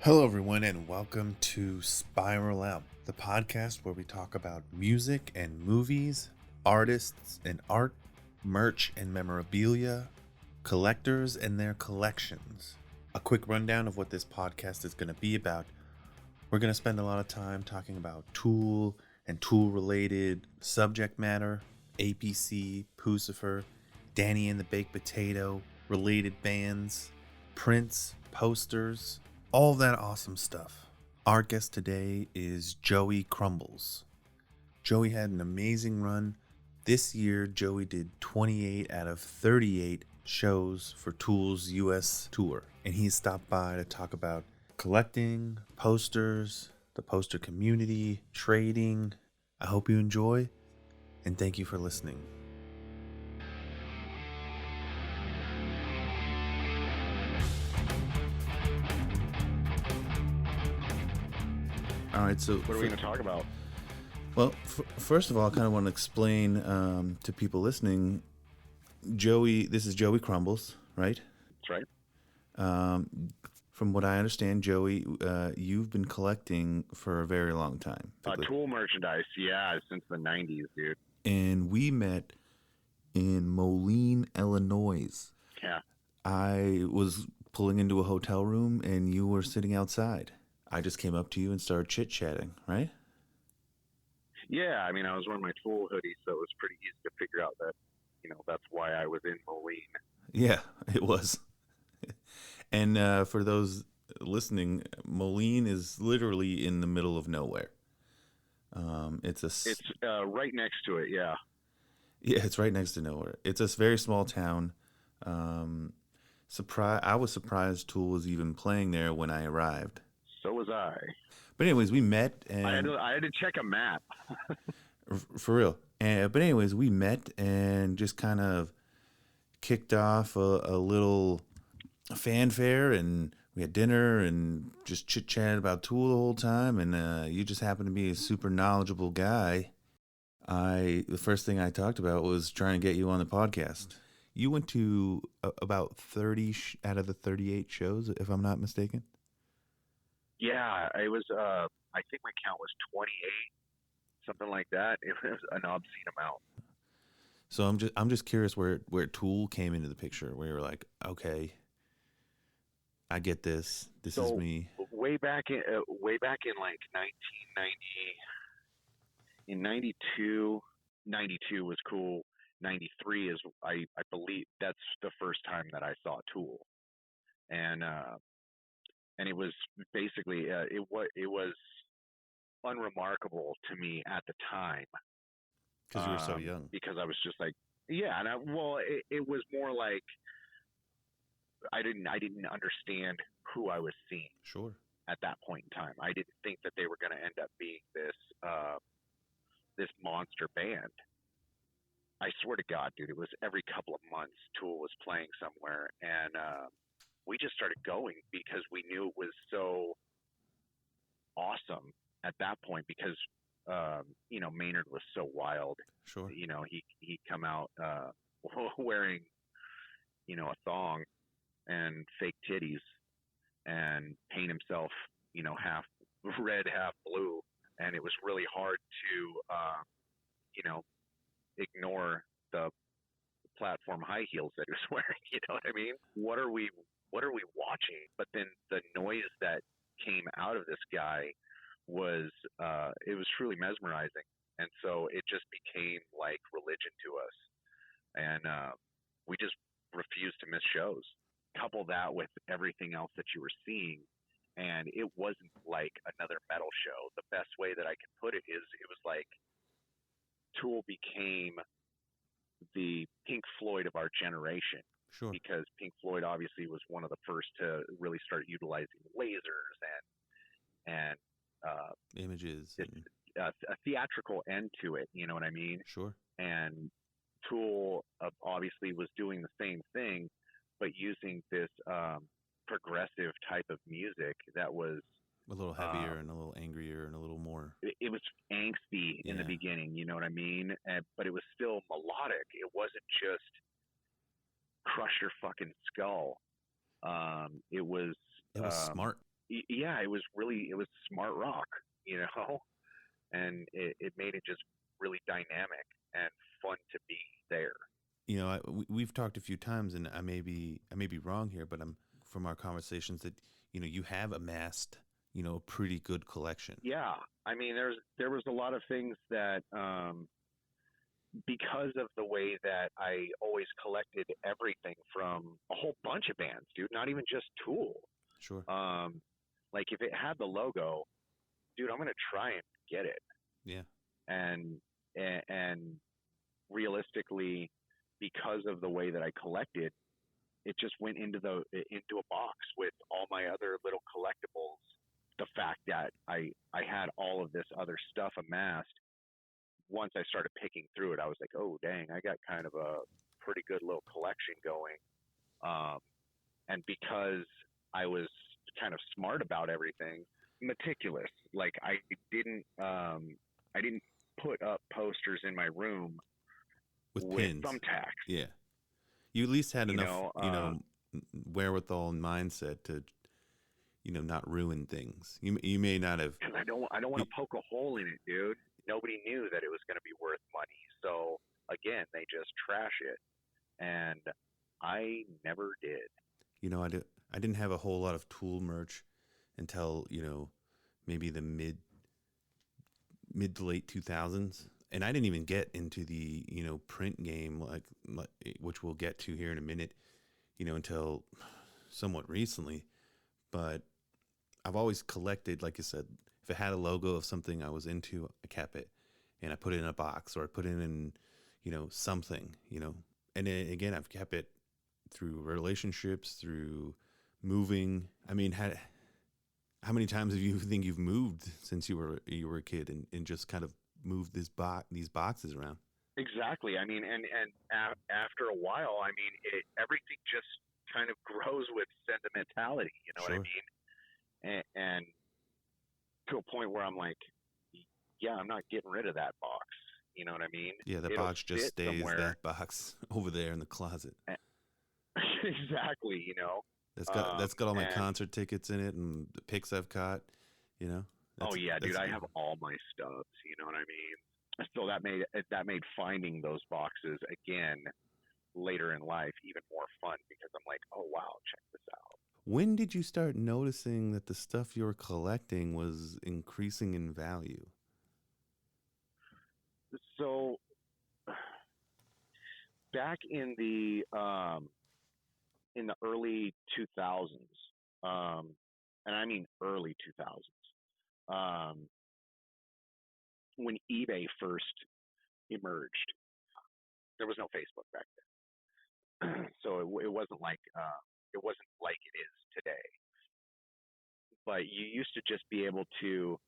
Hello, everyone, and welcome to Spiral Out, the podcast where we talk about music and movies, artists and art, merch and memorabilia, collectors and their collections. A quick rundown of what this podcast is going to be about. We're going to spend a lot of time talking about Tool and Tool-related subject matter, APC, Pucifer, Danny and the Baked Potato, related bands, prints, posters, all that awesome stuff. Our guest today is Joey Crumbles. Joey had an amazing run. This year, Joey did 28 out of 38 shows for Tool's US tour. And he stopped by to talk about collecting, posters, the poster community, trading. I hope you enjoy, and thank you for listening. All right, so what are we going to talk about? Well, first of all, I kind of want to explain to people listening. Joey, this is Joey Crumbles, right? That's right. From what I understand, Joey, you've been collecting for a very long time. Tool merchandise, yeah, since the 90s, dude. And we met in Moline, Illinois. Yeah. I was pulling into a hotel room, and you were sitting outside. I just came up to you and started chit-chatting, right? Yeah, I mean, I was wearing my Tool hoodie, so it was pretty easy to figure out that, that's why I was in Moline. Yeah, it was. And for those listening, Moline is literally in the middle of nowhere. It's right next to it, yeah. Yeah, it's right next to nowhere. It's a very small town. I was surprised Tool was even playing there when I arrived. So was I. But anyways, we met, and I had to check a map. For real. But anyways, we met and just kind of kicked off a little fanfare, and we had dinner and just chit-chatted about Tool the whole time. And you just happen to be a super knowledgeable guy. The first thing I talked about was trying to get you on the podcast. You went to about 30 out of the 38 shows, if I'm not mistaken. Yeah, it was, I think my count was 28, something like that. It was an obscene amount. So I'm just curious where Tool came into the picture, where you're like, okay, I get this. This is me. Way back in like 1990, in 92 was cool. 93 is, I believe that's the first time that I saw Tool. And it was basically it was unremarkable to me at the time because you were so young. Because I was just like, yeah, and it was more like I didn't understand who I was seeing. Sure. At that point in time, I didn't think that they were going to end up being this monster band. I swear to God, dude, it was every couple of months Tool was playing somewhere, and we just started going because we knew it was so awesome at that point because, Maynard was so wild. Sure. He'd come out wearing, a thong and fake titties and paint himself, half red, half blue. And it was really hard to, ignore the platform high heels that he was wearing. You know what I mean? What are we watching? But then the noise that came out of this guy was it was truly mesmerizing, and so it just became like religion to us, and we just refused to miss shows. Couple that with everything else that you were seeing, and it wasn't like another metal show. The best way that I can put it is it was like Tool became the Pink Floyd of our generation. Sure. Because Pink Floyd obviously was one of the first to really start utilizing lasers and images, a theatrical end to it. You know what I mean? Sure. And Tool obviously was doing the same thing, but using this progressive type of music that was a little heavier and a little angrier and a little more. It was angsty in the beginning, you know what I mean? But it was still melodic. It wasn't just crush your fucking skull. It was smart. yeah, it was smart rock, you know, and it made it just really dynamic and fun to be there. You know, we've talked a few times, and I may be wrong here, but I'm from our conversations that you have amassed a pretty good collection. Yeah, I mean, there was a lot of things that because of the way that I always collected everything from a whole bunch of bands, dude, not even just Tool. Sure. Like if it had the logo, dude, I'm gonna try and get it. Yeah. And realistically, because of the way that I collected, it just went into a box with all my other little collectibles. The fact that I had all of this other stuff amassed, once I started picking through it, I was like, oh dang, I got kind of a pretty good little collection going. And because I was kind of smart about everything, meticulous, like I didn't put up posters in my room with pins, thumbtacks. Yeah, you at least had enough, wherewithal and mindset to, not ruin things. You may not have. Because I don't want to poke a hole in it, dude. Nobody knew that it was going to be worth money, so again, they just trash it, and I never did. I didn't have a whole lot of Tool merch until maybe the mid to late 2000s. And I didn't even get into the, print game, like which we'll get to here in a minute, until somewhat recently. But I've always collected, like you said, if it had a logo of something I was into, I kept it. And I put it in a box, or I put it in, something, And then, again, I've kept it through relationships, through moving. I mean, how many times have you think you've moved since you were a kid and just kind of moved these boxes around? Exactly. I mean, and after a while, I mean, everything just kind of grows with sentimentality. You know Sure. what I mean? And to a point where I'm like, yeah, I'm not getting rid of that box. You know what I mean? Yeah, the box just stays somewhere. That box over there in the closet. Exactly. That's got all my concert tickets in it and the pics I've caught. Oh yeah, dude, I have all my stubs. You know what I mean? So that made finding those boxes again later in life even more fun, because I'm like, oh wow, check this out. When did you start noticing that the stuff you were collecting was increasing in value? So back in the early 2000s, and I mean early 2000s, when eBay first emerged, there was no Facebook back then, so it wasn't like it is today. But you used to just be able to,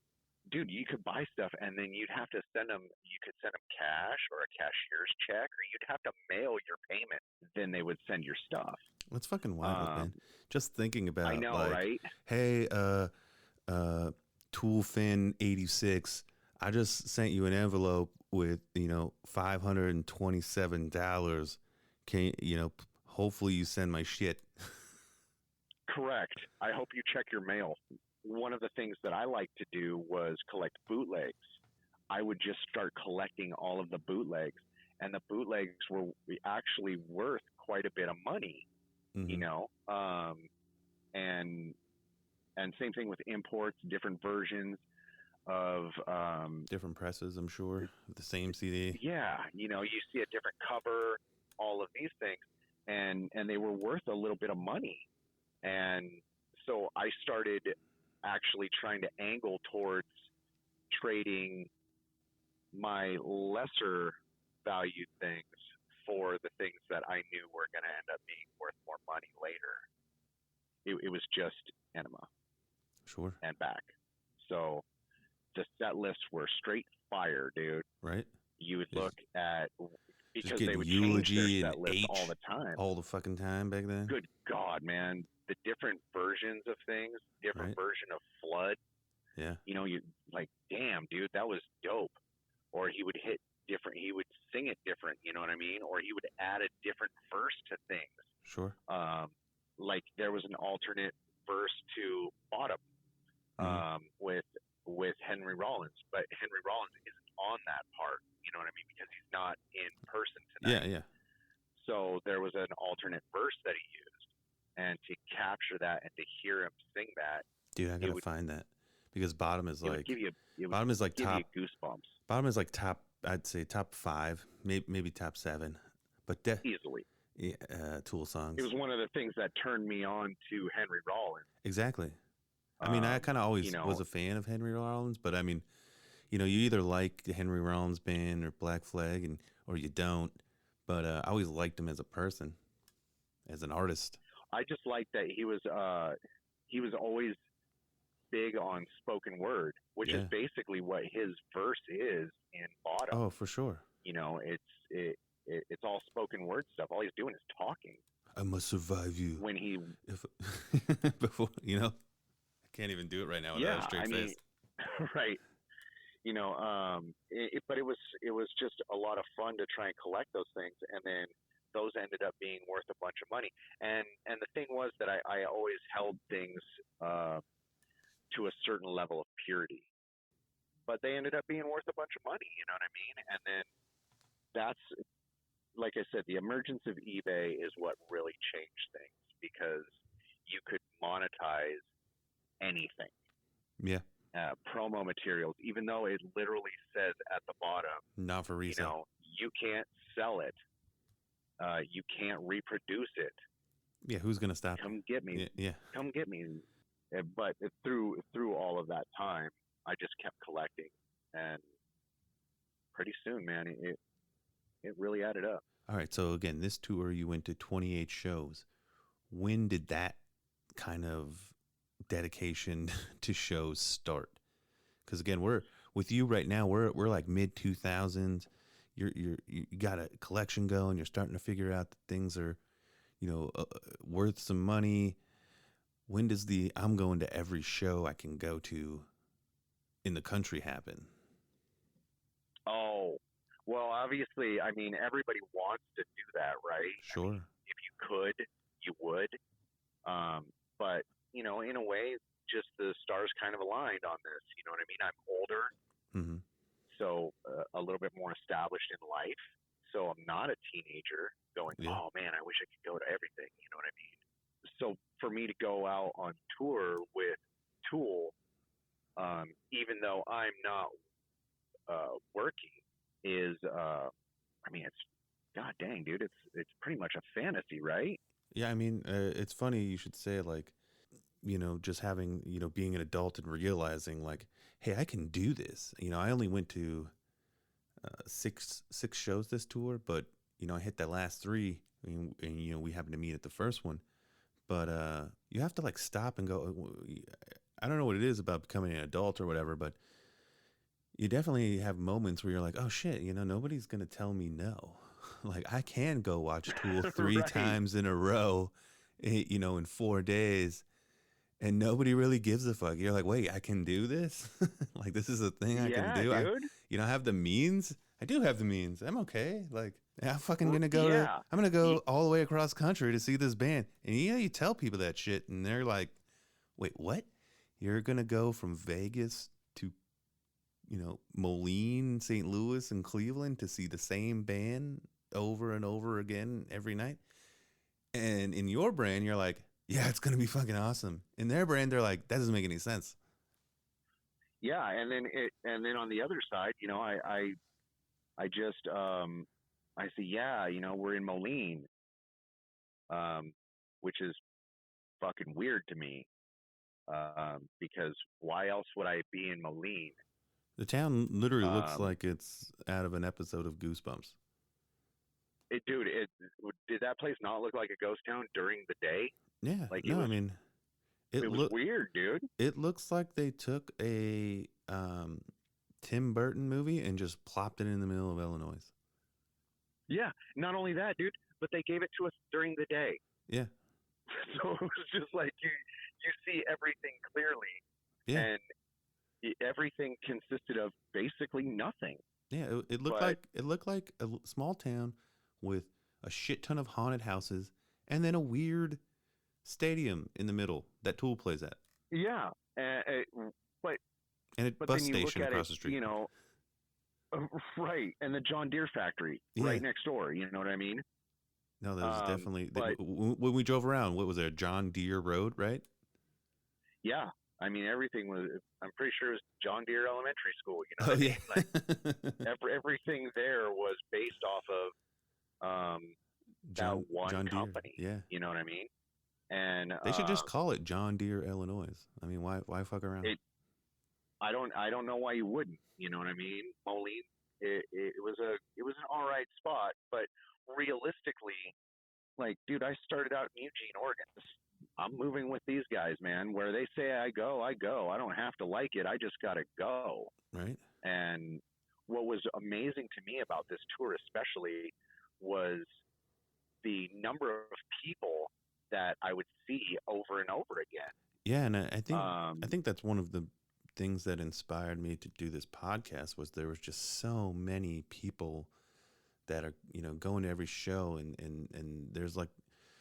dude, you could buy stuff and then you'd have to send them. You could send them cash or a cashier's check, or you'd have to mail your payment. Then they would send your stuff. That's fucking wild, man. Just thinking about, I know, like, right? Hey, Tool Fan 86, I just sent you an envelope with $527. Can hopefully you send my shit. Correct. I hope you check your mail. One of the things that I liked to do was collect bootlegs. I would just start collecting all of the bootlegs, and the bootlegs were actually worth quite a bit of money. Mm-hmm. And same thing with imports, different versions of different presses, I'm sure, the same CD. Yeah, you see a different cover, all of these things, and they were worth a little bit of money. And so I started actually trying to angle towards trading my lesser valued things for the things that I knew were going to end up being worth more money later. It was just Enema. Sure. And back. So the set lists were straight fire, dude. Right. You would look at, because they would Eulogy change their set list H all the time. All the fucking time back then. Good God, man. The different versions of things, different version of Flood. Yeah. You like, damn, dude, that was dope. Or he would hit different, he would sing it different, you know what I mean? Or he would add a different verse to things. Sure. Like there was an alternate verse to Bottom, So there was an alternate verse that he used, and to capture that and to hear him sing that, Dude, I gotta find that because Bottom is like Bottom is like top goosebumps. Bottom is like top. I'd say top 5, maybe top 7, but easily. Tool songs. It was one of the things that turned me on to Henry Rollins. Exactly. I mean, I kind of always was a fan of Henry Rollins, but I mean, you either like the Henry Rollins Band or Black Flag, or you don't. But I always liked him as a person, as an artist. I just liked that he was always big on spoken word, which is basically what his verse is in Bottom. Oh, for sure. It's all spoken word stuff. All he's doing is talking. I must survive you. When he before I can't even do it right now without a straight face. Right. But it was just a lot of fun to try and collect those things, and then those ended up being worth a bunch of money. And the thing was that I always held things to a certain level of purity, but they ended up being worth a bunch of money. You know what I mean? And then that's, like I said, the emergence of eBay is what really changed things, because you could monetize anything. Yeah. Promo materials, even though it literally says at the bottom, not for resale. You can't sell it. You can't reproduce it. Yeah, who's gonna stop? Come get me. Yeah. Come get me. But through all of that time, I just kept collecting, and pretty soon, man, it really added up. All right, so again, this tour you went to 28 shows. When did that kind of dedication to shows start? Because again, we're with you right now. We're like mid 2000s. You got a collection going. You're starting to figure out that things are, worth some money. When does the I'm going to every show I can go to in the country happen? Oh, well, obviously, I mean, everybody wants to do that, right? Sure. I mean, if you could, you would. But, in a way, just the stars kind of aligned on this. You know what I mean? I'm older, so a little bit more established in life. So I'm not a teenager going, oh, man, I wish I could go to everything. You know what I mean? So for me to go out on tour with Tool, even though I'm not working, is, it's, god dang, dude, it's pretty much a fantasy, right? Yeah, I mean, it's funny you should say, like, just having, being an adult and realizing, like, hey, I can do this. I only went to six shows this tour, but, I hit that last 3, and we happened to meet at the first one. But you have to, like, stop and go. I don't know what it is about becoming an adult or whatever, but you definitely have moments where you're like, oh, shit, nobody's going to tell me no. Like, I can go watch Tool 3 right. times in a row, in 4 days, and nobody really gives a fuck. You're like, wait, I can do this? Like, this is a thing I can do? Dude. I have the means? I do have the means. I'm okay. Like, I'm fucking going to go I'm going to go all the way across country to see this band. And, you tell people that shit, and they're like, wait, what? You're going to go from Vegas to, Moline, St. Louis, and Cleveland to see the same band over and over again every night? And in your brand, you're like, yeah, it's going to be fucking awesome. In their brand, they're like, that doesn't make any sense. Yeah. And then on the other side, I just, I say, yeah, we're in Moline, which is fucking weird to me. Because why else would I be in Moline? The town literally looks like it's out of an episode of Goosebumps. Did that place not look like a ghost town during the day? Yeah. Like it was weird, dude. It looks like they took a Tim Burton movie and just plopped it in the middle of Illinois. Yeah. Not only that, dude, but they gave it to us during the day. Yeah. So it was just like you see everything clearly. Yeah. And everything consisted of basically nothing. Yeah, it looked like a small town with a shit ton of haunted houses and then a weird stadium in the middle that Tool plays at. Yeah, but a bus station across the street. Right, and the John Deere factory right next door. You know what I mean? No, that was definitely But when we drove around. What was there? John Deere Road, right? yeah, I mean, everything was. I'm pretty sure it was John Deere Elementary School. You know Oh what I yeah. mean? Like everything there was based off of that one John Deere. company. Yeah. You know what I mean? And They should just call it John Deere, Illinois. I mean, why fuck around? I don't know why you wouldn't. You know what I mean? Moline. It was an all right spot, but realistically, like, dude, I started out in Eugene, Oregon. I'm moving with these guys, man. Where they say I go, I go. I don't have to like it. I just got to go. Right. And what was amazing to me about this tour, especially, was the number of people that I would see over and over again. Yeah, and I think that's one of the things that inspired me to do this podcast was there was just so many people that are, you know, going to every show, and there's like,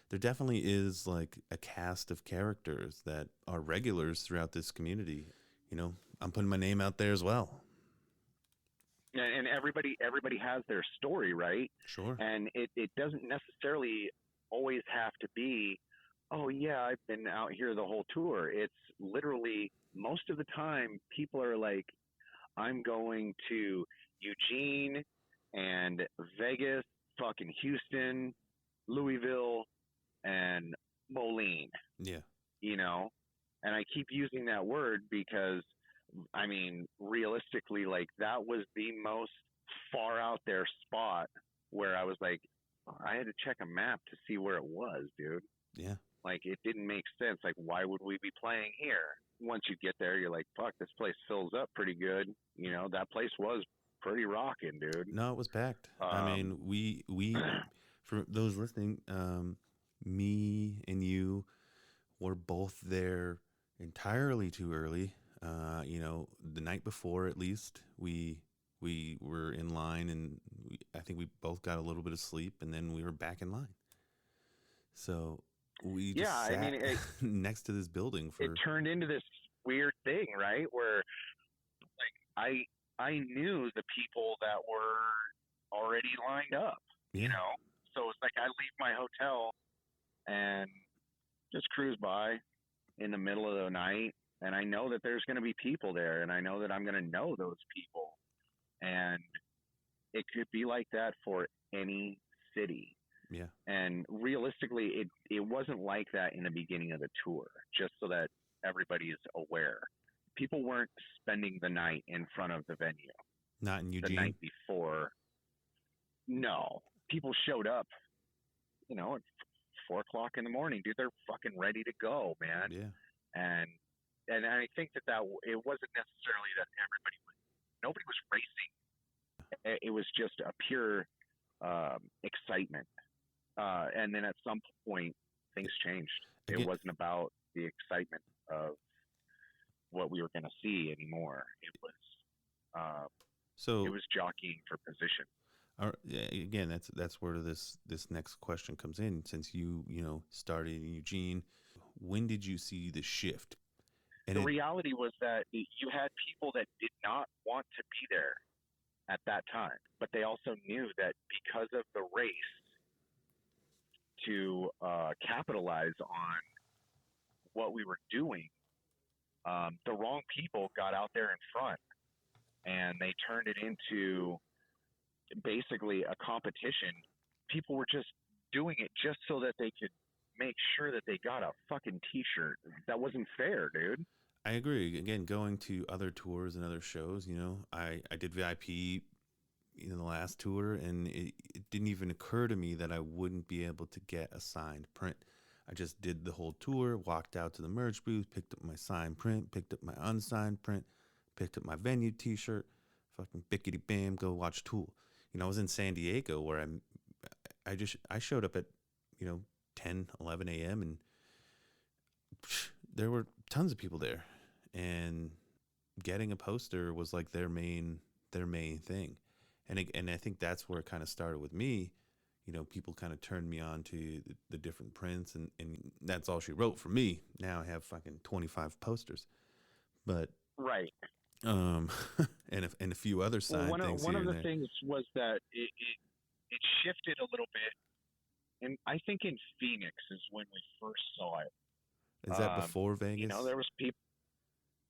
there definitely is like a cast of characters that are regulars throughout this community. You know, I'm putting my name out there as well. And everybody has their story, right? Sure. And it doesn't necessarily always have to be, oh yeah, I've been out here the whole tour. It's literally, most of the time people are like, I'm going to Eugene and Vegas, fucking Houston, Louisville, and Moline. Yeah. You know, and I keep using that word because, I mean, realistically, like, that was the most far out there spot where I was like, I had to check a map to see where it was, dude. Yeah. Like, it didn't make sense. Like, why would we be playing here? Once you get there, you're like, fuck, this place fills up pretty good. You know, that place was pretty rocking, dude. No, it was packed. I mean, we for those listening, me and you were both there entirely too early. You know, the night before, at least, we were in line, and I think we both got a little bit of sleep, and then we were back in line. So we just sat, I mean, next to this building for. It turned into this weird thing, right? Where, like, I knew the people that were already lined up. Yeah. You know, so it's like I leave my hotel and just cruise by in the middle of the night, and I know that there's going to be people there, and I know that I'm going to know those people, and it could be like that for any city. Yeah. And realistically, it wasn't like that in the beginning of the tour, just so that everybody is aware. People weren't spending the night in front of the venue. Not in Eugene? The night before. No. People showed up, you know, at 4 o'clock in the morning. Dude, they're fucking ready to go, man. Yeah. And I think that it wasn't necessarily that nobody was racing. It was just a pure excitement. And then at some point, things changed. It wasn't about the excitement of what we were going to see anymore. It was jockeying for position. Again, that's where this next question comes in. Since you started in Eugene, when did you see the shift? And the reality was that you had people that did not want to be there at that time, but they also knew that because of the race to capitalize on what we were doing, the wrong people got out there in front, and they turned it into basically a competition. People were just doing it just so that they could make sure that they got a fucking t-shirt. That wasn't fair, dude. I agree. Again, going to other tours and other shows, I did VIP in the last tour, and it didn't even occur to me that I wouldn't be able to get a signed print. I just did the whole tour, walked out to the merch booth, picked up my signed print, picked up my unsigned print, picked up my venue t-shirt, fucking bickety bam, go watch Tool. I was in San Diego where I showed up at 10, 11 a.m. and there were tons of people there, and getting a poster was like their main thing. And I think that's where it kind of started with me. People kind of turned me on to the different prints, and that's all she wrote for me. Now I have fucking 25 posters, but right. And a few other signed things. One of the things was that it shifted a little bit and I think in Phoenix is when we first saw it. Is that before You know, Vegas? there was people.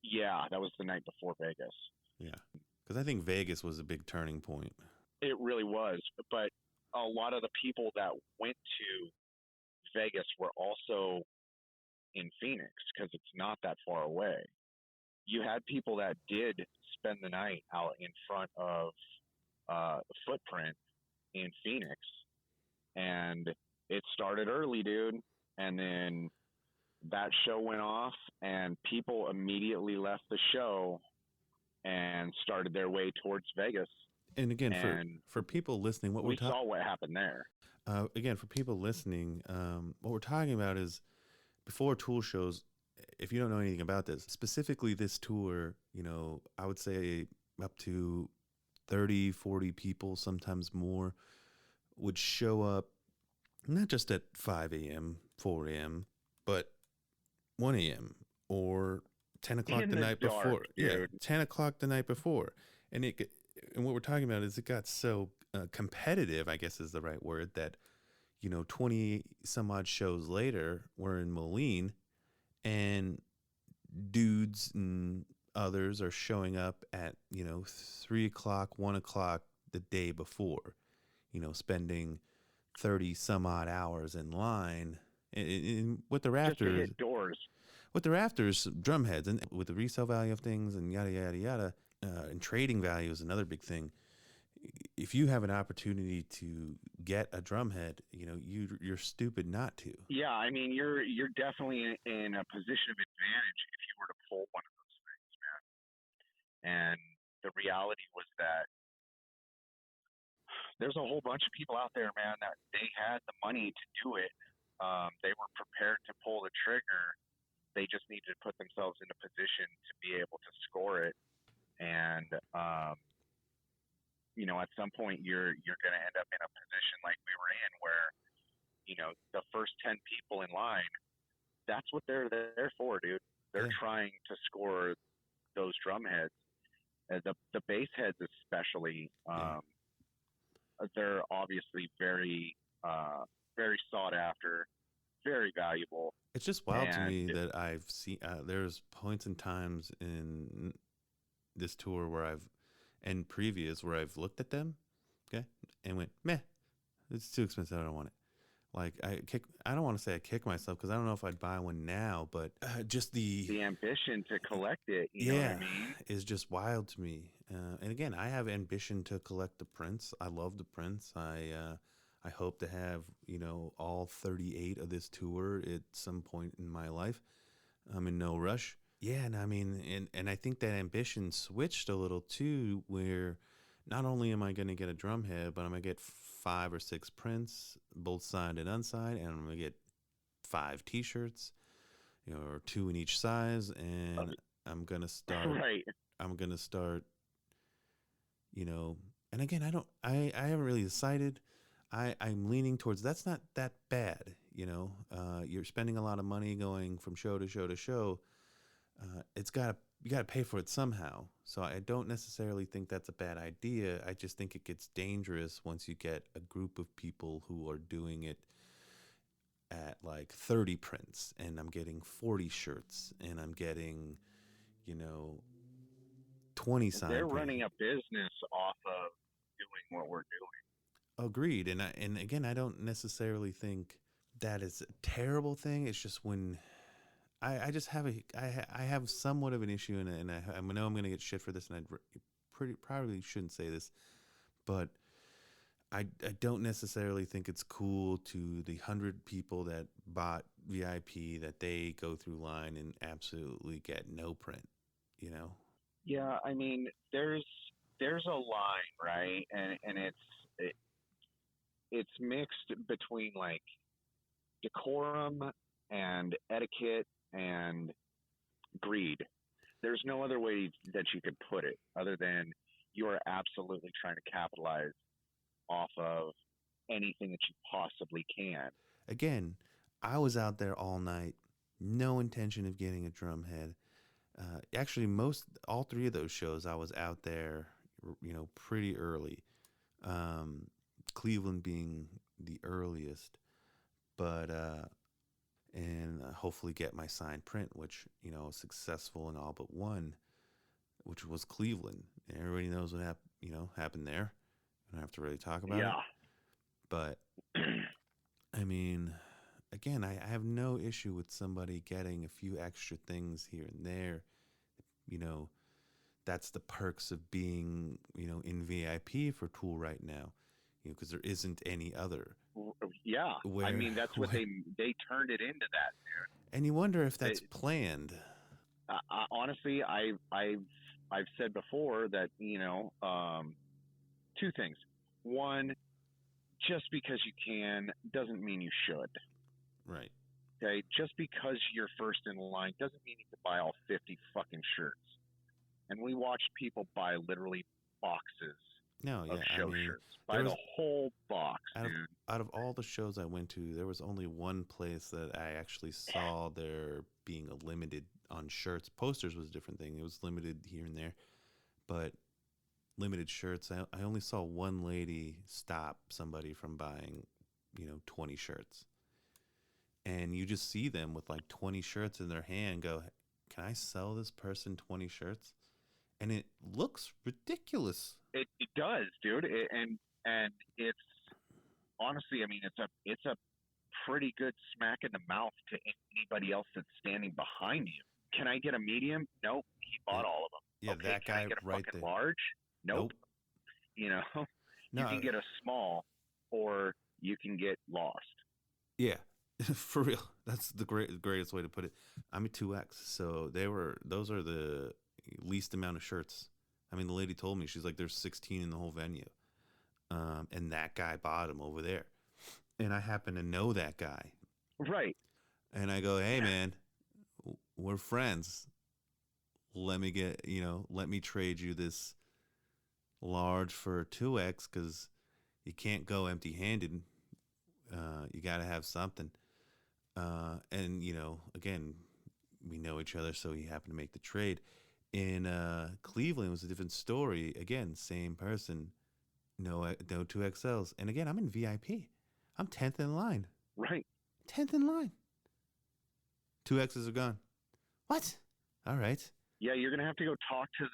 Yeah, that was the night before Vegas. Yeah, because I think Vegas was a big turning point. It really was. But a lot of the people that went to Vegas were also in Phoenix because it's not that far away. You had people that did spend the night out in front of the Footprint in Phoenix, and it started early, dude. And then that show went off, and people immediately left the show and started their way towards Vegas. And again, And for people listening, what we saw what happened there. Again, for people listening, what we're talking about is before Tool shows. If you don't know anything about this, specifically this tour, you know, I would say up to 30, 40 people, sometimes more, would show up not just at 5 a.m., 4 a.m., but 1 a.m. or 10 o'clock the night before. Dude. Yeah, 10 o'clock the night before. And and what we're talking about is it got so competitive, I guess is the right word, that, you know, 20 some odd shows later, we're in Moline, and dudes and others are showing up at, you know, 3 o'clock, 1 o'clock the day before, you know, spending 30 some odd hours in line. And what they're after just to hit doors. What they're after is drum heads, and with the resale value of things and yada yada yada, and trading value is another big thing. If you have an opportunity to get a drum head, you know, you're stupid not to. Yeah, I mean, you're definitely in a position of advantage if you were to pull one of those things, man. And the reality was that there's a whole bunch of people out there, man, that they had the money to do it. They were prepared to pull the trigger. They just needed to put themselves in a position to be able to score it. And you know, at some point you're going to end up in a position like we were in, where, you know, the first 10 people in line, that's what they're there for, dude. They're trying to score those drum heads. The bass heads especially, they're obviously very very sought after, very valuable. It's just wild to me that I've seen there's points and times in this tour and previous where I've looked at them, okay, and went, meh, it's too expensive, I don't want it. Like I don't want to say I kick myself because I don't know if I'd buy one now, but just the ambition to collect it, you know what I mean, is just wild to me. And again, I have ambition to collect the prints. I love the prints. I hope to have, you know, all 38 of this tour at some point in my life. I'm in no rush. Yeah, and I mean, and I think that ambition switched a little too, where not only am I going to get a drum head, but I'm going to get 5 or 6 prints, both signed and unsigned, and I'm going to get 5 T-shirts, you know, or 2 in each size, and I'm going to start. Right. I'm going to start, you know, and again, I haven't really decided. I'm leaning towards that's not that bad, you know. You're spending a lot of money going from show to show to show. You got to pay for it somehow. So I don't necessarily think that's a bad idea. I just think it gets dangerous once you get a group of people who are doing it at like 30 prints, and I'm getting 40 shirts, and I'm getting, you know, 20 signed. They're running a business off of doing what we're doing. Agreed. And again, I don't necessarily think that is a terrible thing. It's just when I just have I have somewhat of an issue, and I know I'm going to get shit for this, and I probably shouldn't say this, but I don't necessarily think it's cool to the 100 people that bought VIP that they go through line and absolutely get no print, you know? Yeah, I mean, there's a line, right? And it's mixed between like decorum and etiquette and greed. There's no other way that you could put it other than you are absolutely trying to capitalize off of anything that you possibly can. Again, I was out there all night, no intention of getting a drum head. Actually, all 3 of those shows, I was out there, you know, pretty early. Cleveland being the earliest. but and hopefully get my signed print, which was successful in all but one, which was Cleveland. Everybody knows what happened there. I don't have to really talk about it. But I mean, again, I have no issue with somebody getting a few extra things here and there. That's the perks of being in VIP for Tool right now, because there isn't any other. Yeah, I mean that's what they turned it into that, dude. And you wonder if that's planned. Honestly, I've said before that two things. One, just because you can doesn't mean you should. Right. Okay. Just because you're first in line doesn't mean you can buy all 50 fucking shirts. And we watched people buy literally boxes of show shirts. Buy the whole box, dude. Out of all the shows I went to, there was only one place that I actually saw there being a limited on shirts. Posters was a different thing. It was limited here and there. But limited shirts, I only saw one lady stop somebody from buying, 20 shirts. And you just see them with like 20 shirts in their hand go, can I sell this person 20 shirts? And it looks ridiculous. It does, dude. And it's honestly, I mean, it's a pretty good smack in the mouth to anybody else that's standing behind you. Can I get a medium? Nope. He bought all of them. Yeah, okay, that guy can I get a right fucking there. Large? Nope. You can get a small, or you can get lost. Yeah, for real. That's the greatest way to put it. I'm a 2X, so those are the least amount of shirts. I mean, the lady told me, she's like, there's 16 in the whole venue. And that guy bought them over there. And I happen to know that guy. Right. And I go, hey, man, we're friends. Let me trade you this large for a 2X, because you can't go empty-handed. You got to have something. And, again, we know each other, so he happened to make the trade. In Cleveland, it was a different story. Again, same person, no 2XLs. And again, I'm in VIP. I'm 10th in line. Right. 10th in line. 2Xs are gone. What? All right. Yeah, you're gonna have to go talk to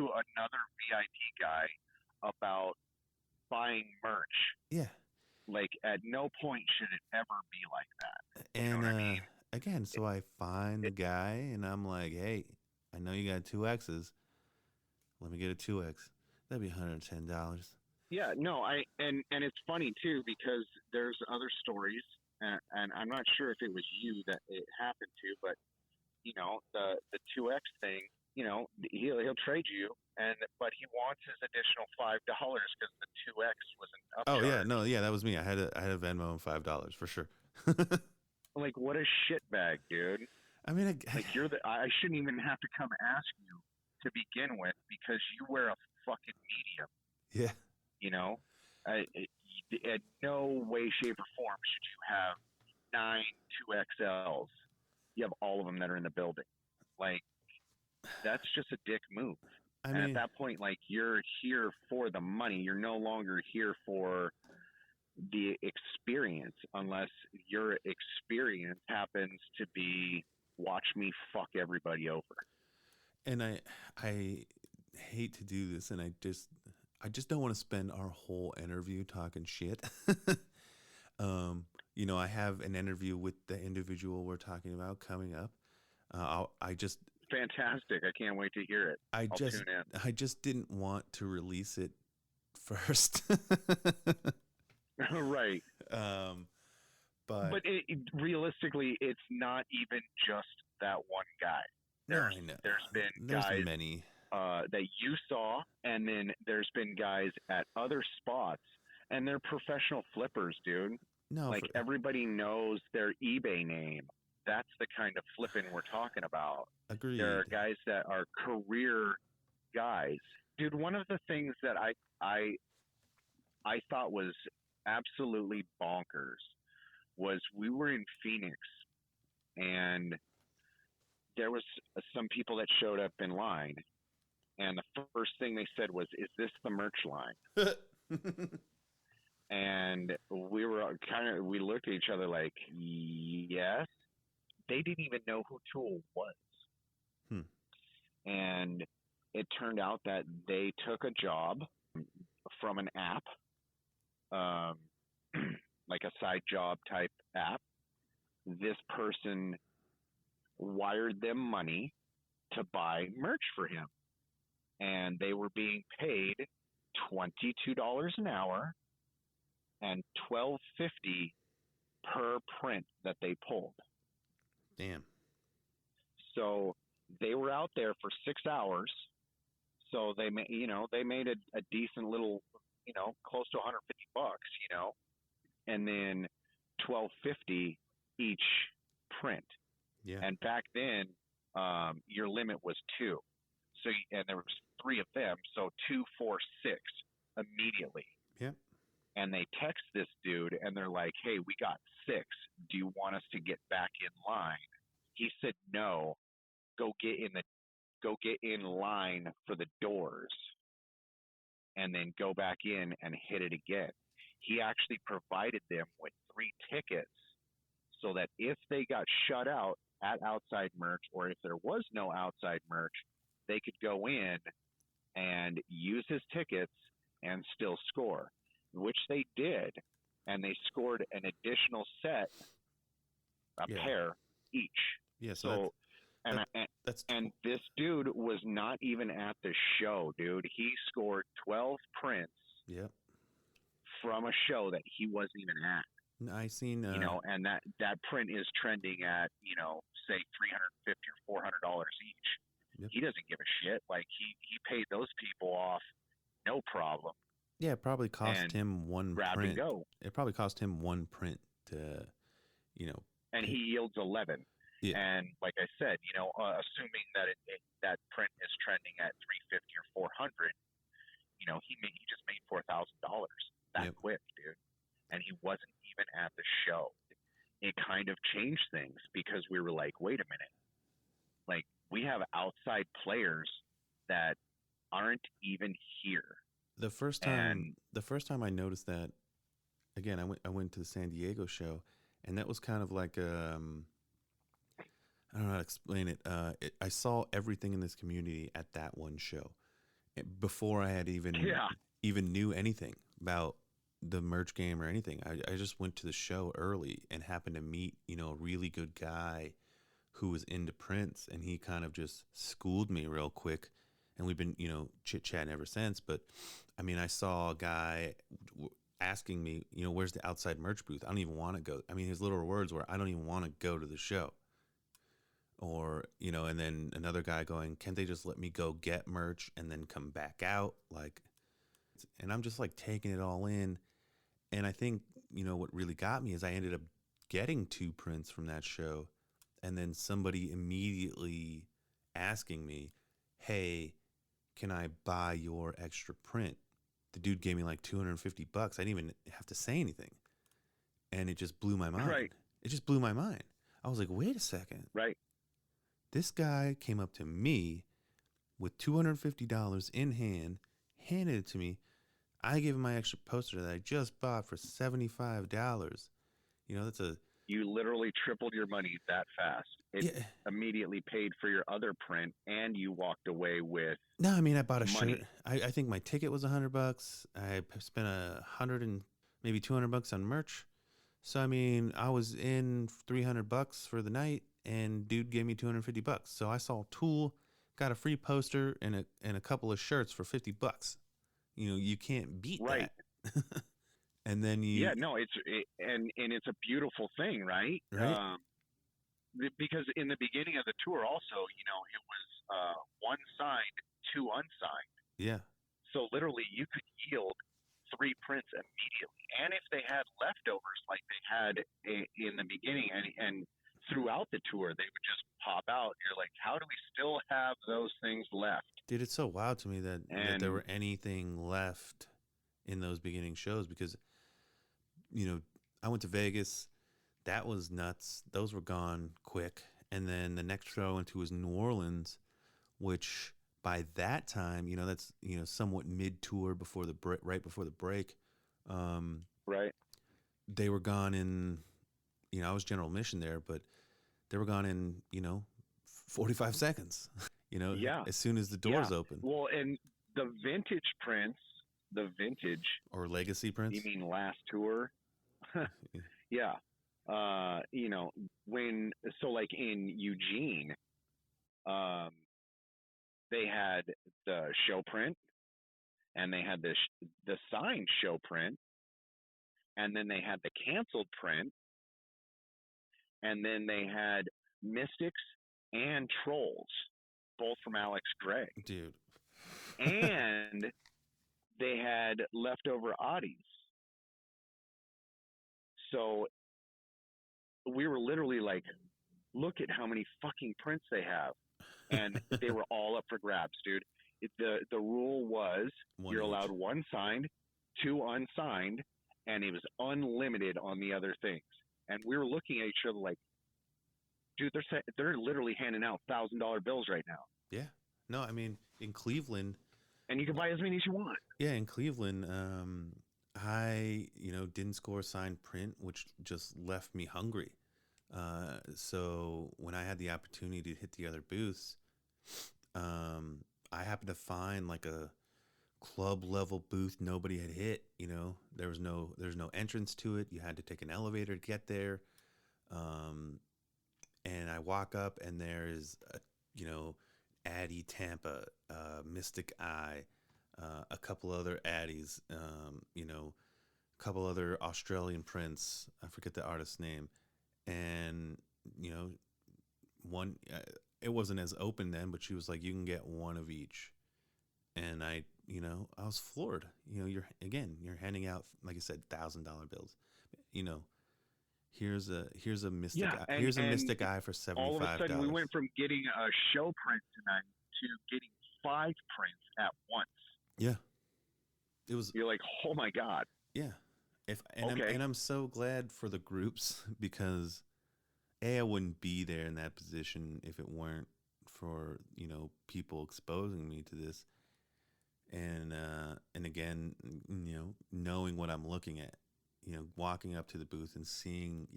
another VIP guy about buying merch. Yeah. Like, at no point should it ever be like that. And you know what I mean? Again, so I find the guy, and I'm like, hey, I know you got 2Xs. Let me get a 2X. That'd be $110. Yeah, no, and it's funny too, because there's other stories, and I'm not sure if it was you that it happened to, but the 2X thing, he'll trade you, but he wants his additional $5 because the 2X wasn't up. Oh yeah, that was me. I had a Venmo and $5 for sure. Like, what a shitbag, dude. I mean, I shouldn't even have to come ask you to begin with, because you wear a fucking medium. Yeah. At no way, shape, or form should you have 9 2XLs. You have all of them that are in the building. Like, that's just a dick move. And at that point, like, you're here for the money. You're no longer here for the experience, unless your experience happens to be watch me fuck everybody over. And I hate to do this, and I just don't want to spend our whole interview talking shit. I have an interview with the individual we're talking about coming up. Fantastic. I can't wait to hear it. I'll tune in. I just didn't want to release it first. Right. But realistically, it's not even just that one guy. There's been many that you saw, and then there's been guys at other spots, and they're professional flippers, dude. No, everybody knows their eBay name. That's the kind of flipping we're talking about. Agreed. There are guys that are career guys. Dude, one of the things that I thought was absolutely bonkers was we were in Phoenix, and there was some people that showed up in line, and the first thing they said was, "Is this the merch line?" And we looked at each other like, yes. They didn't even know who Tool was. Hmm. And it turned out that they took a job from an app, um, like a side job type app. This person wired them money to buy merch for him, and they were being paid $22 an hour and $12.50 per print that they pulled. Damn. So they were out there for 6 hours. So they made a decent little, close to $150, and then $12.50 each print. Yeah. And back then, your limit was two. So and there was three of them, so 2, 4, 6 immediately. Yeah. And they text this dude, and they're like, "Hey, we got 6. Do you want us to get back in line?" He said, "No. Go get in line for the doors, and then go back in and hit it again." He actually provided them with 3 tickets so that if they got shut out at outside merch, or if there was no outside merch, they could go in and use his tickets and still score, which they did. And they scored an additional set, a pair each. Yeah. So and this dude was not even at the show, dude. He scored 12 prints. Yep. From a show that he wasn't even at. I seen and that print is trending at, say $350 or $400 each. Yep. He doesn't give a shit. Like he paid those people off no problem. Yeah, it probably cost him one grab print. And go. It probably cost him one print to, And he yields 11. Yeah. And like I said, assuming that that print is trending at 350 or 400, he just made $4,000 that quick, dude. And he wasn't even at the show. It kind of changed things because we were like, wait a minute. Like, we have outside players that aren't even here. The first time I noticed that, again, I went to the San Diego show, and that was kind of like I don't know how to explain it. I saw everything in this community at that one show before I had even knew anything about the merch game or anything. I just went to the show early and happened to meet, a really good guy who was into prints, and he kind of just schooled me real quick, and we've been, chit-chatting ever since. But I mean, I saw a guy asking me, where's the outside merch booth? I don't even want to go. I mean, his little words were, I don't even want to go to the show. Or, and then another guy going, can't they just let me go get merch and then come back out? Like, and I'm just like taking it all in. And I think, what really got me is I ended up getting 2 prints from that show, and then somebody immediately asking me, hey, can I buy your extra print? The dude gave me like $250. I didn't even have to say anything. And it just blew my mind. Right. It just blew my mind. I was like, wait a second. Right. This guy came up to me with $250 in hand, handed it to me. I gave him my extra poster that I just bought for $75. You literally tripled your money that fast. It immediately paid for your other print, and you walked away with. No, I mean, I bought a money. shirt. I think my ticket was $100. I spent $100 and maybe $200 on merch. So I mean, I was in $300 for the night, and dude gave me $250. So I saw Tool, got a free poster and a couple of shirts for $50. You can't beat that. And then it's a beautiful thing, right? Right. Because in the beginning of the tour, also, it was 1 signed, 2 unsigned. Yeah. So literally, you could yield 3 prints immediately, and if they had leftovers like they had in the beginning, and throughout the tour, they would just pop out. You're like, how do we still have those things left? Dude, it's so wild to me that there were anything left in those beginning shows, because, I went to Vegas. That was nuts. Those were gone quick. And then the next show I went to was New Orleans, which by that time, that's, somewhat mid-tour before right before the break. Right. They were gone in, I was general mission there, but they were gone in, 45 seconds, Yeah. as soon as the Yeah. doors open. Well, and the vintage prints, the vintage, Or legacy you prints. mean last tour? Yeah. When, so like in Eugene, um, they had the show print and they had the signed show print, and then they had the canceled print, and then they had Mystics and Trolls, both from Alex Gray. Dude. And they had leftover Oddies. So we were literally like, look at how many fucking prints they have. And they were all up for grabs, dude. The rule was you're allowed one signed, two unsigned, and it was unlimited on the other things. And we were looking at each other like, dude, they're literally handing out $1,000 bills right now. Yeah. No, I mean, in Cleveland, and you can buy as many as you want. Yeah, in Cleveland, I didn't score a signed print, which just left me hungry. So when I had the opportunity to hit the other booths, I happened to find like a club level booth nobody had hit. There's no entrance to it. You had to take an elevator to get there. And I walk up and there's Addy Tampa, Mystic Eye, a couple other Addies, a couple other Australian prints. I forget the artist's name. And, one, it wasn't as open then, but she was like, you can get one of each. And I was floored. You're handing out, like I said, $1,000 bills. Here's a Mystic Eye. Here's a Mystic Eye for $75. All of a sudden, we went from getting a show print tonight to getting 5 prints at once. Yeah, it was. You're like, oh my god. Yeah, I'm so glad for the groups because I wouldn't be there in that position if it weren't for people exposing me to this, and again, knowing what I'm looking at. Walking up to the booth and seeing,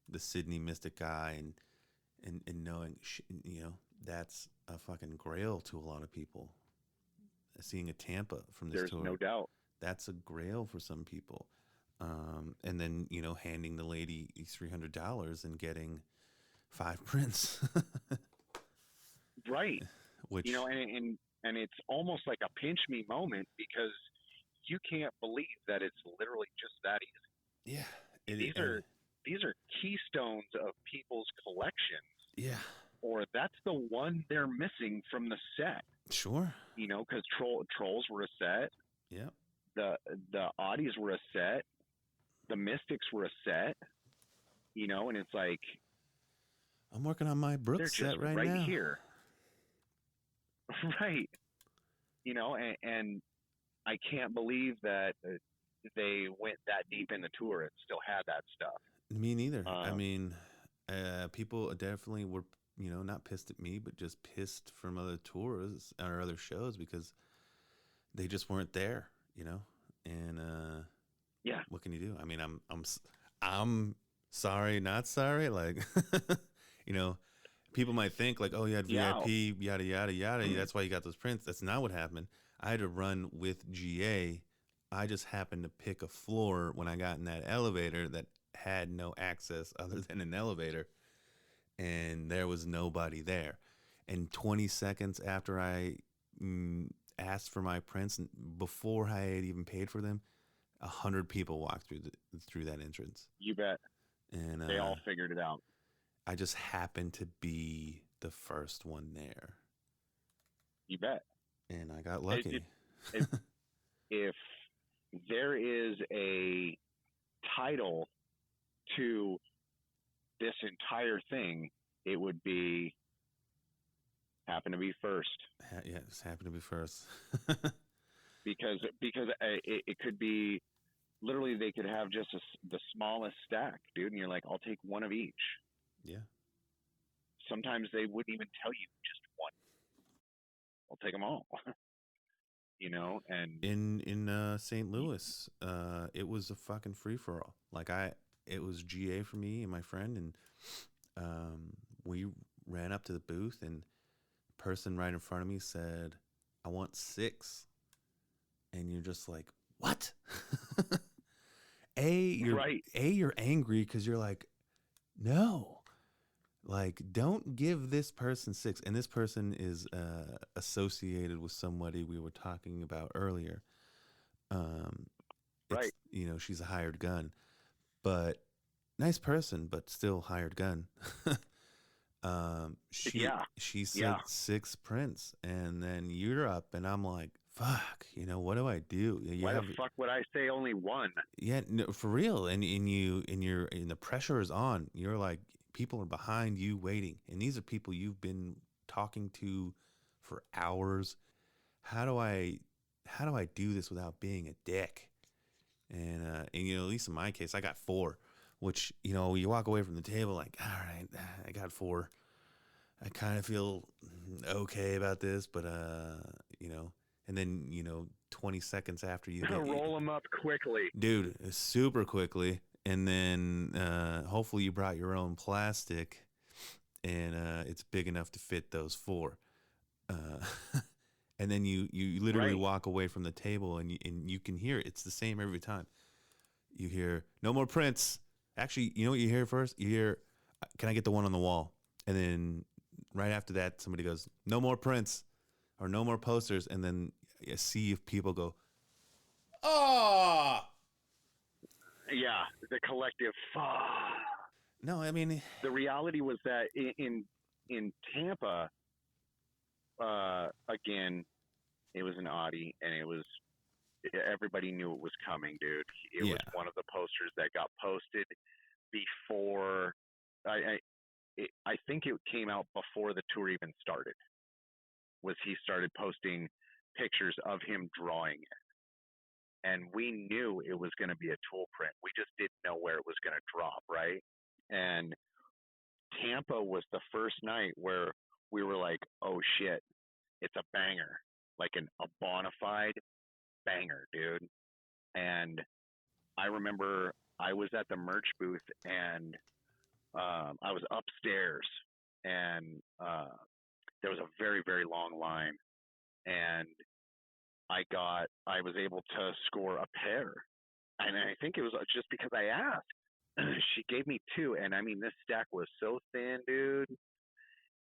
the Sydney Mystic Eye and knowing, that's a fucking grail to a lot of people. Seeing a Tampa from this tour. There's no doubt. That's a grail for some people. And then, handing the lady $300 and getting 5 prints. Right. Which, and it's almost like a pinch me moment because you can't believe that it's literally just that easy. Yeah. These are keystones of people's collections. Yeah. Or that's the one they're missing from the set. Sure. Because Trolls were a set. Yeah. The Oddies were a set. The Mystics were a set. And it's like I'm working on my Brooks set right now. Here. Right. And I can't believe that they went that deep in the tour and still had that stuff. Me neither. I mean, people definitely were, not pissed at me, but just pissed from other tours or other shows because they just weren't there, And yeah, what can you do? I mean, I'm sorry, not sorry. Like, people might think like, oh, you had VIP, yada yada yada. That's why you got those prints. That's not what happened. I had to run with GA. I just happened to pick a floor when I got in that elevator that had no access other than an elevator, and there was nobody there. And 20 seconds after I asked for my prints, before I had even paid for them, 100 people walked through that entrance. You bet. And they all figured it out. I just happened to be the first one there. You bet. And I got lucky. If there is a title to this entire thing, it would be happen to be first. Yeah, just happen to be first. because it could be literally they could have just the smallest stack, dude, and you're like, I'll take one of each. Yeah. Sometimes they wouldn't even tell you just one. I'll take them all. and In St. Louis, it was a fucking free for all. It was GA for me and my friend, and we ran up to the booth, and the person right in front of me said, "I want 6," and you're just like, "What?" right. You're angry because you're like, no, like, don't give this person 6. And this person is associated with somebody we were talking about earlier. It's, Right. she's a hired gun, but nice person, but still hired gun. she Yeah. she said Yeah. 6 prints, and then you're up, and I'm like, fuck, what do I do? Why the fuck would I say only one? Yeah, no, for real. And the pressure is on. You're like, people are behind you waiting, and these are people you've been talking to for hours. How do I do this without being a dick? And at least in my case, I got 4, which, you walk away from the table like, all right, I got 4. I kind of feel okay about this, but and then 20 seconds after you get Roll them up quickly, dude, super quickly, and then hopefully you brought your own plastic, and it's big enough to fit those 4. And then you literally right? walk away from the table, and you can hear it. It's the same every time. You hear, no more prints. Actually, you know what you hear first? You hear, can I get the one on the wall? And then right after that, somebody goes, no more prints or no more posters. And then you see if people go, oh, Yeah, the collective. no, I mean, The reality was that in Tampa, again, it was an Audi, and everybody knew it was coming, dude. It was one of the posters that got posted before. I think it came out before the tour even started. He started posting pictures of him drawing it, and we knew it was going to be a Tool print. We just didn't know where it was going to drop, right? And Tampa was the first night where we were like, oh shit, it's a banger, like a bona fide banger, dude. And I remember I was at the merch booth, and I was upstairs, and there was a very, very long line, and I was able to score a pair. And I think it was just because I asked. She gave me 2, and I mean, this stack was so thin, dude.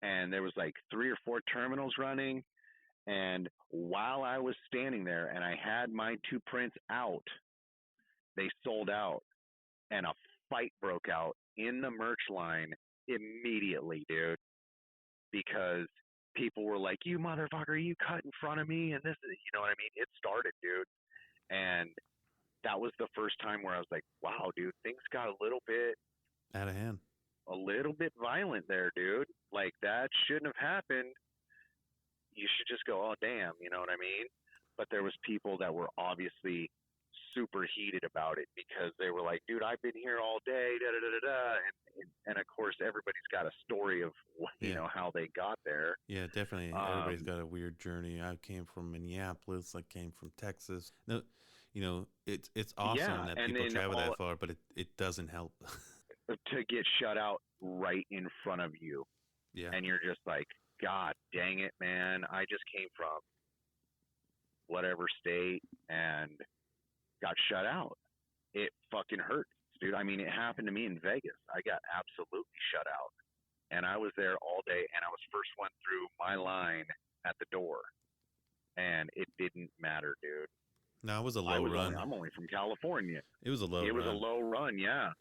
And there was like 3 or 4 terminals running. And while I was standing there and I had my 2 prints out, they sold out, and a fight broke out in the merch line immediately, dude, because people were like, you motherfucker, you cut in front of me, and this is, you know what I mean? It started, dude. And that was the first time where I was like, wow, dude, things got a little bit out of hand, a little bit violent there, dude. Like, that shouldn't have happened. You should just go, oh, damn, you know what I mean? But there was people that were obviously super heated about it because they were like, dude, I've been here all day, da da da da da. And of course, everybody's got a story of how they got there. Yeah, definitely. Everybody's got a weird journey. I came from Minneapolis. I came from Texas. No, it's awesome that people travel that far, but it doesn't help. To get shut out right in front of you. Yeah. And you're just like, God dang it, man. I just came from whatever state and got shut out. It fucking hurts, dude. I mean, it happened to me in Vegas. I got absolutely shut out. And I was there all day, and I was first one through my line at the door. And it didn't matter, dude. No, it was a low run. I'm only from California. It was a low run. It was a low run, yeah.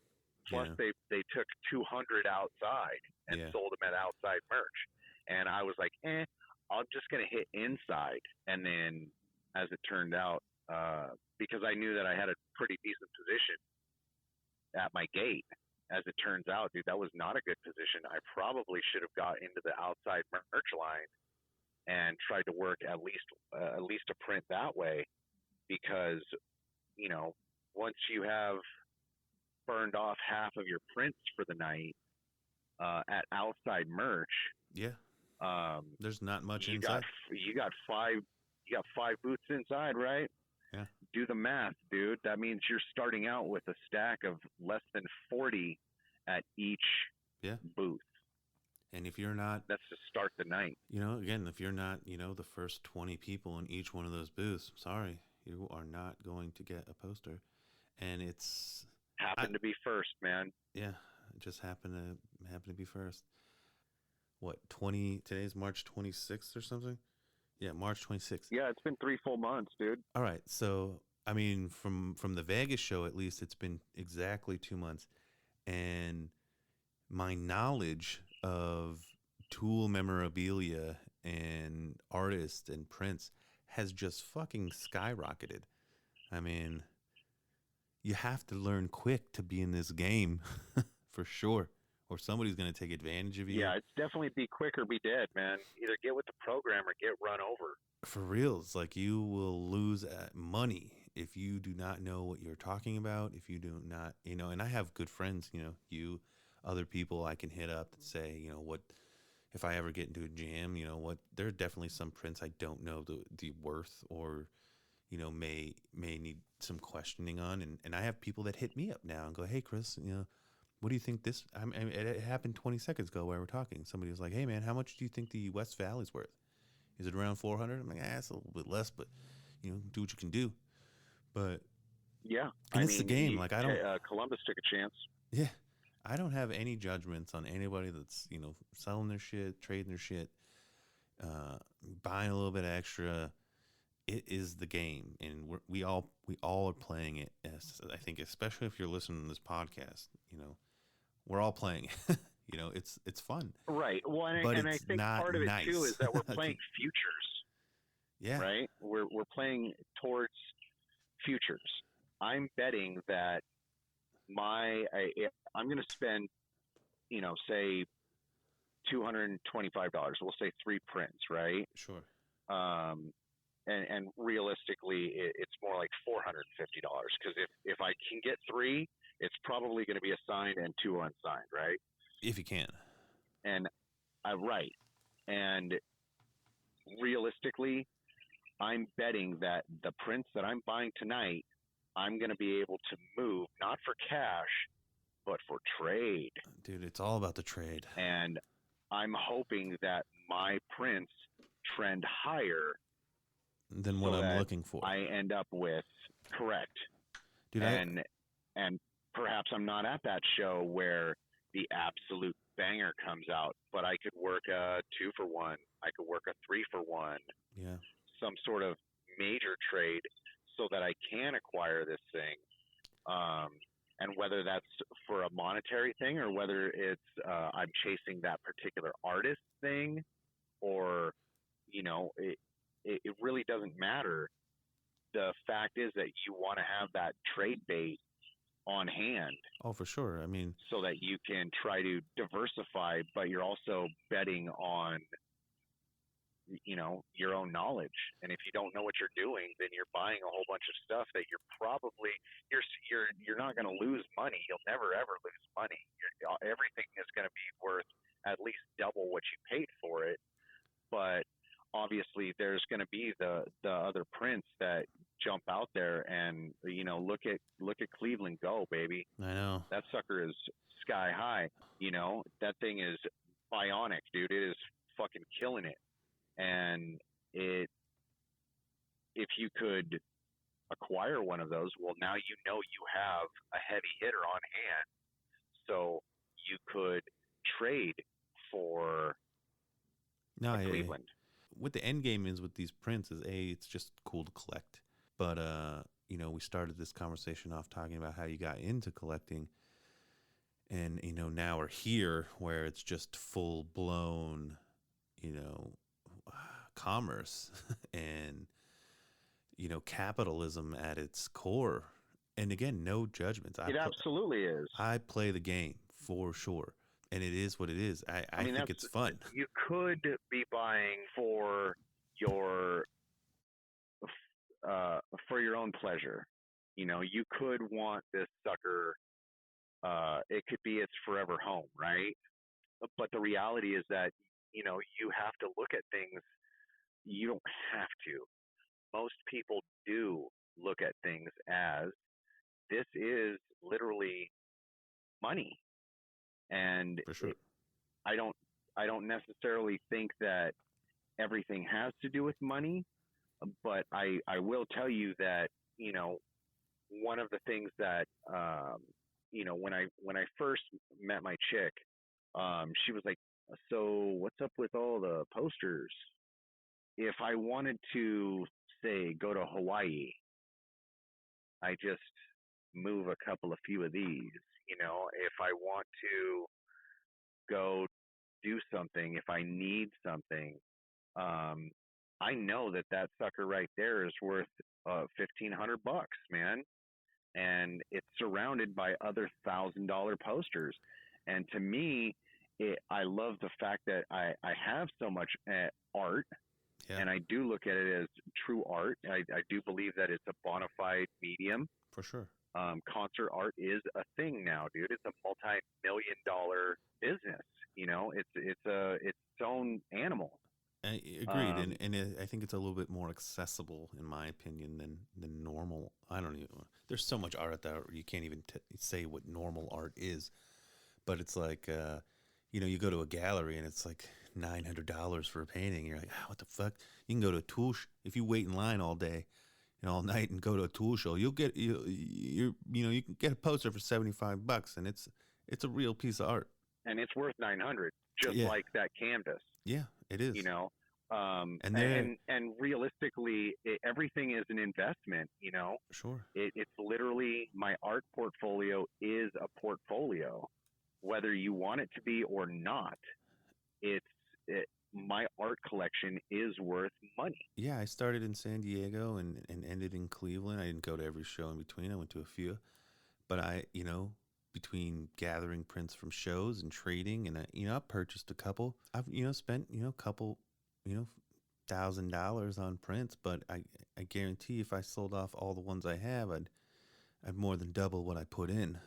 Plus, they took 200 outside and sold them at outside merch. And I was like, I'm just going to hit inside. And then, as it turned out, because I knew that I had a pretty decent position at my gate, as it turns out, dude, that was not a good position. I probably should have got into the outside merch line and tried to work at least a print that way, because, once you have burned off half of your prints for the night at outside merch, there's not much inside. You got 5 You got 5 booths inside, right? Yeah. Do the math, dude. That means you're starting out with a stack of less than 40 at each Yeah. booth. And if you're not, that's to start the night. Again, if you're not, the first 20 people in each one of those booths, sorry, you are not going to get a poster. And it's to be first, man. Yeah, it just happened to be first. What, today's March 26th or something? Yeah, March 26th. Yeah, it's been 3 full months, dude. All right. So, I mean, from the Vegas show, at least, it's been exactly 2 months. And my knowledge of Tool memorabilia and artists and prints has just fucking skyrocketed. I mean, you have to learn quick to be in this game for sure, or somebody's going to take advantage of you. Yeah, it's definitely be quick or be dead, man. Either get with the program or get run over. For reals, like you will lose money if you do not know what you're talking about, if you do not, and I have good friends, other people I can hit up and say, what, if I ever get into a jam, what, there are definitely some prints I don't know the worth or, may need some questioning on. And I have people that hit me up now and go, hey, Chris, what do you think this, it happened 20 seconds ago while we're talking. Somebody was like, hey, man, how much do you think the West Valley's worth? Is it around 400? I'm like, it's a little bit less, but, do what you can do. But yeah, it's the game. Like, I don't. Columbus took a chance. Yeah, I don't have any judgments on anybody that's selling their shit, trading their shit, buying a little bit extra. It is the game, and we all are playing it. I think, especially if you're listening to this podcast, we're all playing it. It's fun. Right. Well, and I think part of it too is that we're playing futures. Yeah. Right. We're playing towards futures. I'm betting that I'm going to spend, say $225. We'll say 3 prints, right? Sure. And realistically, it's more like $450 because if I can get 3, it's probably going to be a signed and 2 unsigned, right? If you can. And right. And realistically, I'm betting that the prints that I'm buying tonight, I'm going to be able to move, not for cash, but for trade. Dude, it's all about the trade. And I'm hoping that my prints trend higher than what I'm looking for. I end up with, correct. Dude, and perhaps I'm not at that show where the absolute banger comes out, but I could work a 2 for 1. I could work a 3 for 1. Yeah. Some sort of major trade so that I can acquire this thing. And whether that's for a monetary thing or whether it's I'm chasing that particular artist thing or, it really doesn't matter. The fact is that you want to have that trade bait on hand. Oh, for sure. I mean, so that you can try to diversify, but you're also betting on, your own knowledge. And if you don't know what you're doing, then you're buying a whole bunch of stuff that you're probably you're not going to lose money. You'll never ever lose money. Everything is going to be worth at least double what you paid for it. But obviously, there's going to be the other prints that jump out there, and look at Cleveland go, baby. I know that sucker is sky high. That thing is bionic, dude. It is fucking killing it. And if you could acquire one of those, well, now you have a heavy hitter on hand, so you could trade for Cleveland. What the end game is with these prints is it's just cool to collect. But we started this conversation off talking about how you got into collecting, and now we're here where it's just full blown, commerce and capitalism at its core. And again, no judgments. It absolutely is. I play the game for sure. And it is what it is. I think it's fun. You could be buying for your own pleasure. You could want this sucker. It could be its forever home, right? But the reality is that you have to look at things. You don't have to. most people do look at things as this is literally money, and For sure. I don't I don't necessarily think that everything has to do with money, but I will tell you that one of the things that when I first met my chick, she was like, "So what's up with all the posters? If I wanted to say go to Hawaii, I just move a couple of few of these. If I want to go do something, if I need something, um, I know that that sucker right there is worth $1,500, man, and it's surrounded by other $1,000 posters. And to me, I love the fact that I have so much art, Yeah, and I do look at it as true art. I do believe that it's a bona fide medium. for sure. Concert art is a thing now, dude. It's a multi-million-dollar business. It's its own animal. Agreed, Um, I think it's a little bit more accessible, in my opinion, than normal. I don't even. There's so much art out there you can't even say what normal art is. But it's like, you go to a gallery and it's like $900 for a painting. You're like, what the fuck? You can go to a tool if you wait in line all day and all night and go to a tool show. You'll get you can get a poster for $75, and it's a real piece of art. and it's worth 900, just Yeah, like that canvas. yeah, it You is. know, And they're and realistically, everything is an investment. sure. It's literally my art portfolio is a portfolio, whether you want it to be or not. It's my art collection is worth money. Yeah, I started in San Diego and ended in Cleveland. I didn't go to every show in between. I went to a few. But between gathering prints from shows and trading, and I purchased a couple. I've spent a couple, you know, $1,000 on prints. But I guarantee if I sold off all the ones I have, I'd more than double what I put in.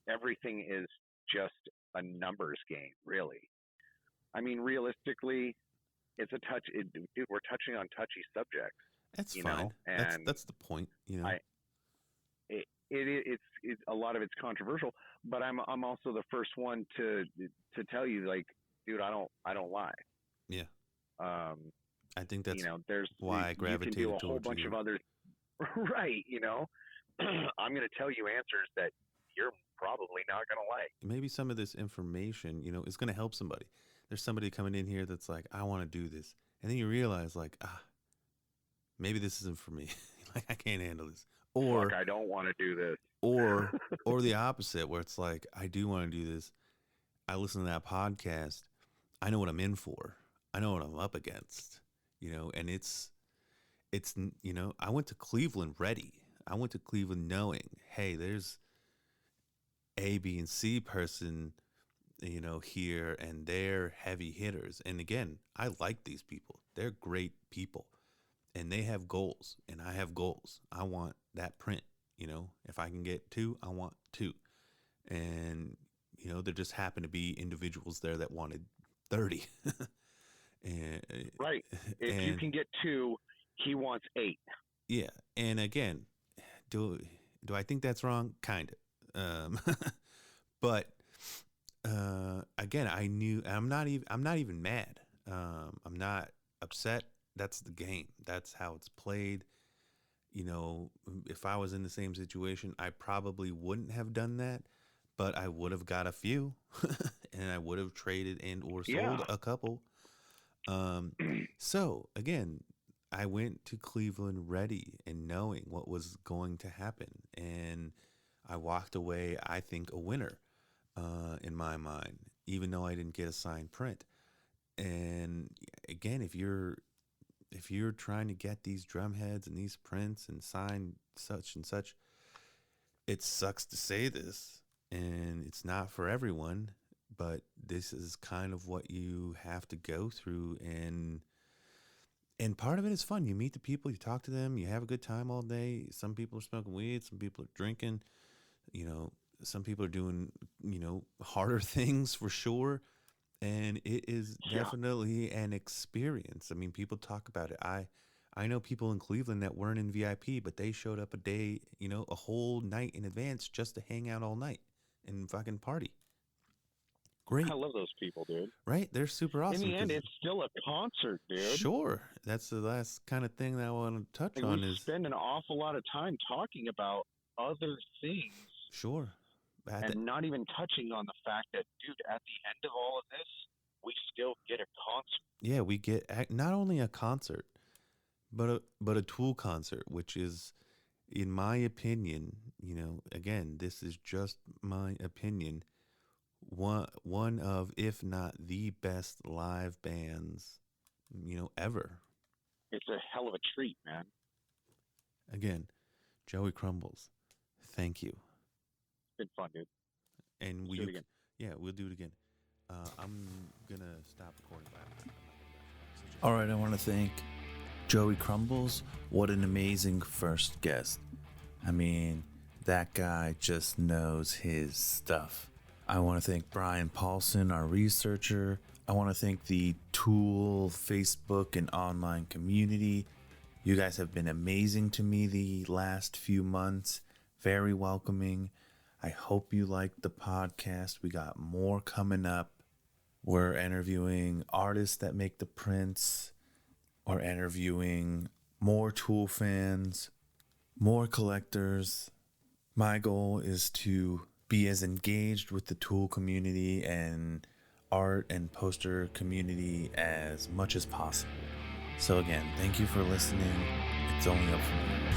Everything is just a numbers game, really. I mean, realistically, it's dude. We're touching on touchy subjects, That's fine. That's and that's the point. I it's a lot of it's controversial, but I'm also the first one to tell you, like, dude, I don't lie. Yeah. Um, I think that's there's why I you can do gravitated a whole towards bunch of you. other right. I'm going to tell you answers that you're probably not going to like. Maybe some of this information, is going to help somebody. There's somebody coming in here that's like, I want to do this, and then you realize, like, maybe this isn't for me. Like, I can't handle this. Fuck, Or I don't want to do this. or or the opposite, where it's like, I do want to do this. I listen to that podcast. I know what I'm in for. I know what I'm up against. And I went to Cleveland ready. I went to Cleveland knowing, hey, there's A, B, and C person, here, and they're heavy hitters. And again, I like these people. They're great people, and they have goals, and I have goals. I want that print. If I can get two, I want two. And there just happened to be individuals there that wanted 30. and Right. If you and can get two, he wants eight. yeah, and again, do do I think that's wrong? Kind of. But again, I'm not even mad. I'm not upset. That's the game. That's how it's played. If I was in the same situation, I probably wouldn't have done that, but I would have got a few, and I would have traded and or Yeah. sold a couple. So again, I went to Cleveland ready and knowing what was going to happen, and I walked away, I think, a winner, in my mind, even though I didn't get a signed print. And again, if you're trying to get these drum heads and these prints and sign such and such, it sucks to say this, and it's not for everyone, but this is kind of what you have to go through. And part of it is fun. You meet the people, you talk to them, you have a good time all day. Some people are smoking weed, some people are drinking, you know, some people are doing, harder things for sure. And it is Yeah. definitely an experience. I mean, people talk about it. I I know people in Cleveland that weren't in VIP, but they showed up a day, a whole night in advance just to hang out all night and fucking party. Great. I love those people, dude. Right? They're super awesome. In the end, it's still a concert, dude. Sure. That's the last kind of thing that I want to touch on we spend an awful lot of time talking about other things. Sure. And not even touching on the fact that, dude, at the end of all of this, we still get a concert. Yeah, we get not only a concert, but a Tool concert, which is, in my opinion, again, this is just my opinion, one of, if not the best live bands, ever. It's a hell of a treat, man. Again, Joey Crumbles, thank you. It's been fun, dude. And we'll do it again. Yeah, we'll do it again. I'm gonna stop recording. All right, I want to thank Joey Crumbles. What an amazing first guest. I mean, that guy just knows his stuff. I want to thank Brian Paulson, our researcher. I want to thank the Tool Facebook and online community. You guys have been amazing to me the last few months. Very welcoming. I hope you liked the podcast. We got more coming up. We're interviewing artists that make the prints. We're interviewing more Tool fans, more collectors. My goal is to be as engaged with the Tool community and art and poster community as much as possible. So again, thank you for listening. It's only up from here.